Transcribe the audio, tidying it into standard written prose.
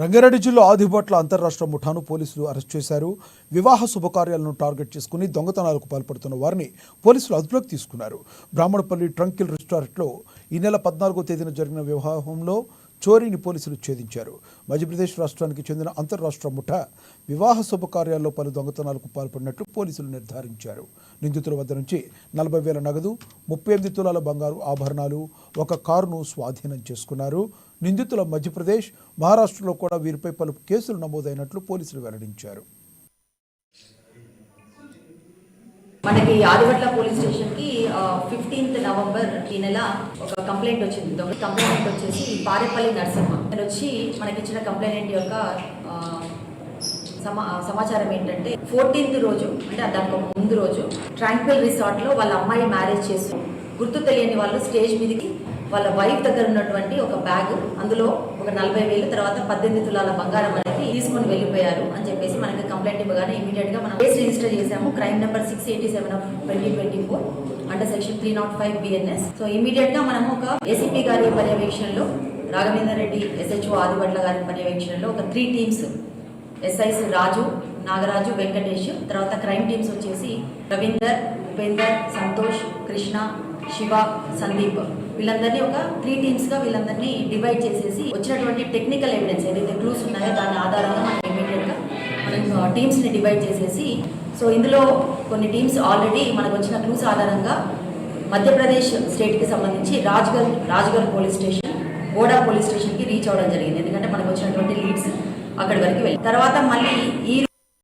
రంగారెడ్డి జిల్లా ఆదిబట్ల అంతర్రాష్ట్ర ముఠాను పోలీసులు అరెస్ట్ చేశారు. వివాహ శుభకార్యాలను టార్గెట్ చేసుకుని దొంగతనాలకు పాల్పడుతున్న వారిని పోలీసులు అదుపులోకి తీసుకున్నారు. బ్రాహ్మణపల్లి ట్రంకిల్ రెస్టారెంట్లో ఈ నెల 14వ తేదీన జరిగిన వివాహంలో చోరీని పోలీసులు ఛేదించారు. మధ్యప్రదేశ్ రాష్ట్రానికి చెందిన అంతర్రాష్ట్ర ముఠా వివాహ శుభకార్యాల్లో పలు దొంగతనాలకు పాల్పడినట్లు పోలీసులు నిర్ధారించారు. నిందితుల వద్ద నుంచి 40,000 నగదు, 38 తులాల బంగారు ఆభరణాలు, ఒక కారును స్వాధీనం చేసుకున్నారు. నిందితుల మధ్యప్రదేశ్, మహారాష్ట్రలో కూడా వీరిపై పలు కేసులు నమోదైనట్లు పోలీసులు వెల్లడించారు. మనకి ఆదిబట్ల పోలీస్ స్టేషన్కి 15th నవంబర్ ఈ నెల ఒక కంప్లైంట్ వచ్చింది. కంప్లైంట్ వచ్చేసి పారేపల్లి నరసింహ వచ్చి మనకి ఇచ్చిన కంప్లైంట్ యొక్క సమాచారం ఏంటంటే 14th రోజు అంటే దానికి ముందు రోజు ట్రాంక్విల్ రిసార్ట్లో వాళ్ళ అమ్మాయి మ్యారేజ్ చేసి గుర్తు తెలియని వాళ్ళు స్టేజ్ మీదకి వాళ్ళ వైఫ్ దగ్గర ఉన్నటువంటి ఒక బ్యాగ్, అందులో ఒక 40,000 తర్వాత 18 తులాల బంగారం అనేది తీసుకొని వెళ్ళిపోయారు అని చెప్పేసి మనకి కంప్లైంట్ ఇవ్వగానే ఇమీడియట్గా మనం కేసు రిజిస్టర్ చేసాము. Crime number 687/2024 under section 305 BNS. So ఇమీడియట్గా మనము ఒక ఏసీపీ గారి పర్యవేక్షణలో, రాఘవేందర్ రెడ్డి SHO ఆదిబట్ల గారి పర్యవేక్షణలో ఒక 3 టీమ్స్, SIs రాజు, నాగరాజు, వెంకటేష్, తర్వాత క్రైమ్ టీమ్స్ వచ్చేసి రవీందర్, ఉపేందర్, సంతోష్, కృష్ణ, శివ, సందీప్, వీళ్ళందరినీ ఒక 3 టీమ్స్గా వీళ్ళందరినీ డివైడ్ చేసేసి వచ్చినటువంటి టెక్నికల్ ఎవిడెన్స్ ఏదైతే క్లూస్ ఉన్నాయో దాని ఆధారంగా మనం ఇమీడియట్గా మనం టీమ్స్ని డివైడ్ చేసేసి, సో ఇందులో కొన్ని టీమ్స్ ఆల్రెడీ మనకు వచ్చిన క్లూస్ ఆధారంగా మధ్యప్రదేశ్ స్టేట్కి సంబంధించి రాజ్గర్ పోలీస్ స్టేషన్, గోడా పోలీస్ స్టేషన్కి రీచ్ అవ్వడం జరిగింది. ఎందుకంటే మనకు వచ్చినటువంటి లీడ్స్ అక్కడి వరకు వెళ్ళి తర్వాత మళ్ళీ ఈ